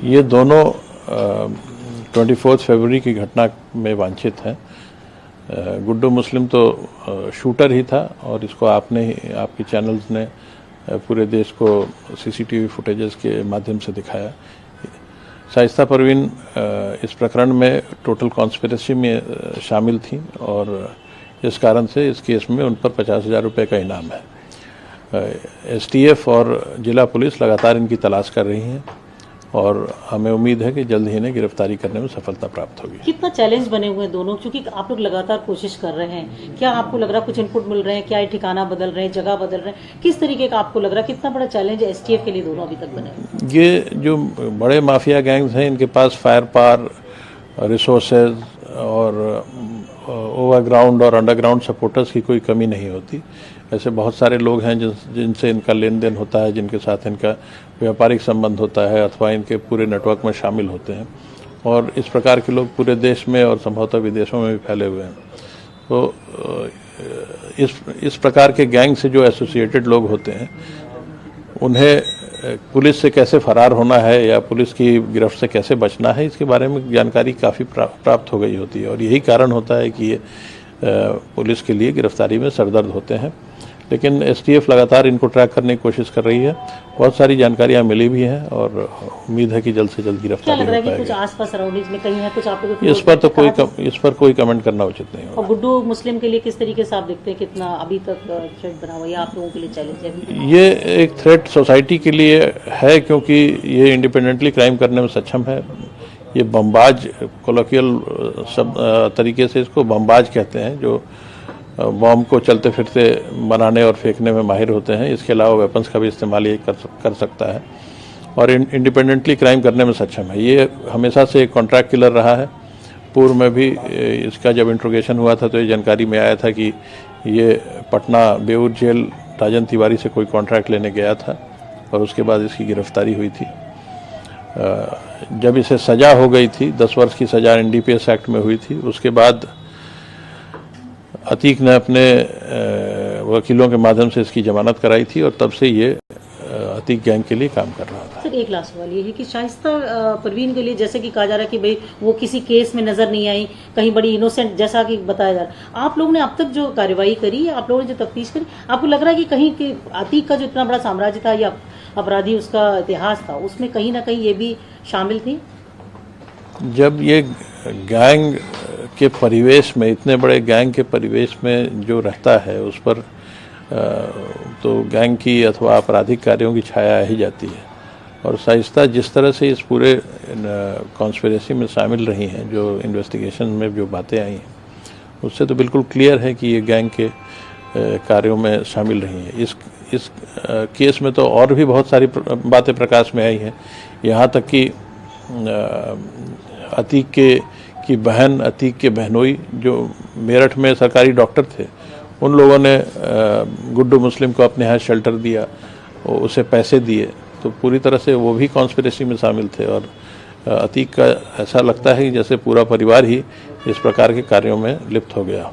ये दोनों 24 फरवरी की घटना में वांछित हैं। गुड्डू मुस्लिम तो शूटर ही था और इसको आपके चैनल्स ने पूरे देश को सीसीटीवी फुटेजेस के माध्यम से दिखाया। शाइस्ता परवीन इस प्रकरण में टोटल कॉन्स्पिरेसी में शामिल थी और इस कारण से इस केस में उन पर 50,000 रुपये का इनाम है। एसटीएफ और जिला पुलिस लगातार इनकी तलाश कर रही हैं और हमें उम्मीद है कि जल्द ही इन्हें गिरफ्तारी करने में सफलता प्राप्त होगी। कितना चैलेंज बने हुए हैं दोनों, क्योंकि आप लोग लगातार कोशिश कर रहे हैं, क्या आपको लग रहा है कुछ इनपुट मिल रहे हैं, क्या ये ठिकाना बदल रहे हैं, जगह बदल रहे हैं, किस तरीके का आपको लग रहा है, कितना बड़ा चैलेंज है एसटीएफ के लिए दोनों अभी तक बने? ये जो बड़े माफिया गैंग्स हैं इनके पास फायर पावर, रिसोर्सेज और ओवरग्राउंड और अंडरग्राउंड सपोर्टर्स की कोई कमी नहीं होती। ऐसे बहुत सारे लोग हैं जिनसे इनका लेन देन होता है, जिनके साथ इनका व्यापारिक संबंध होता है अथवा इनके पूरे नेटवर्क में शामिल होते हैं और इस प्रकार के लोग पूरे देश में और संभवतः विदेशों में भी फैले हुए हैं। तो इस प्रकार के गैंग से जो एसोसिएटेड लोग होते हैं उन्हें पुलिस से कैसे फरार होना है या पुलिस की गिरफ्त से कैसे बचना है, इसके बारे में जानकारी काफ़ी प्राप्त हो गई होती है और यही कारण होता है कि ये पुलिस के लिए गिरफ्तारी में सरदर्द होते हैं। लेकिन एसटीएफ लगातार इनको ट्रैक करने की कोशिश कर रही है। बहुत सारी जानकारियां मिली भी हैं और उम्मीद है कि जल्द से जल्द गिरफ्तारी हो पाएगी। कुछ आसपास सराउंडिंग्स में कहीं है कुछ आप लोगों को इस पर कोई कमेंट करना उचित नहीं होगा। और गुड्डू मुस्लिम के लिए किस तरीके से आप देखते हैं, कितना अभी तक थ्रेट बना हुआ है आप लोगों के लिए चैलेंज है? ये एक थ्रेट सोसाइटी के लिए है क्योंकि ये इंडिपेंडेंटली क्राइम करने में सक्षम है। ये बमबाज, कोलोकियल तरीके से इसको बमबाज कहते हैं, जो बॉम्ब को चलते फिरते बनाने और फेंकने में माहिर होते हैं। इसके अलावा वेपन्स का भी इस्तेमाल ये कर सकता है और इंडिपेंडेंटली क्राइम करने में सक्षम है। ये हमेशा से एक कॉन्ट्रैक्ट किलर रहा है। पूर्व में भी इसका जब इंट्रोगेशन हुआ था तो ये जानकारी में आया था कि ये पटना बेऊर जेल राजन तिवारी से कोई कॉन्ट्रैक्ट लेने गया था और उसके बाद इसकी गिरफ्तारी हुई थी। जब इसे सज़ा हो गई थी, 10 वर्ष की सज़ा एनडीपीएस एक्ट में हुई थी, उसके बाद अतीक ने अपने वकीलों के माध्यम से इसकी जमानत कराई थी और तब से ये अतीक गैंग के लिए काम कर रहा था। सर, एक लास्ट सवाल ये है कि शाइस्ता परवीन के लिए जैसे कि कहा जा रहा है कि भाई वो किसी केस में नजर नहीं आई, कहीं बड़ी इनोसेंट जैसा कि बताया जा रहा है, आप लोगों ने अब तक जो कार्रवाई करी, आप लोगों ने जो तफ्तीश करी, आपको लग रहा है कि कहीं कि अतीक का जो इतना बड़ा साम्राज्य था या अपराधी उसका इतिहास था, उसमें कहीं ना कहीं ये भी शामिल थी? जब ये गैंग के परिवेश में, इतने बड़े गैंग के परिवेश में जो रहता है उस पर तो गैंग की अथवा आपराधिक कार्यों की छाया आ ही जाती है। और शाइस्ता जिस तरह से इस पूरे कॉन्स्पिरेसी में शामिल रही हैं, जो इन्वेस्टिगेशन में जो बातें आई हैं, उससे तो बिल्कुल क्लियर है कि ये गैंग के कार्यों में शामिल रही हैं। इस केस में तो और भी बहुत सारी बातें प्रकाश में आई हैं। यहाँ तक कि अतीक की बहन, अतीक के बहनोई जो मेरठ में सरकारी डॉक्टर थे, उन लोगों ने गुड्डू मुस्लिम को अपने यहाँ शेल्टर दिया, उसे पैसे दिए, तो पूरी तरह से वो भी कॉन्स्पिरेसी में शामिल थे। और अतीक का ऐसा लगता है कि जैसे पूरा परिवार ही इस प्रकार के कार्यों में लिप्त हो गया।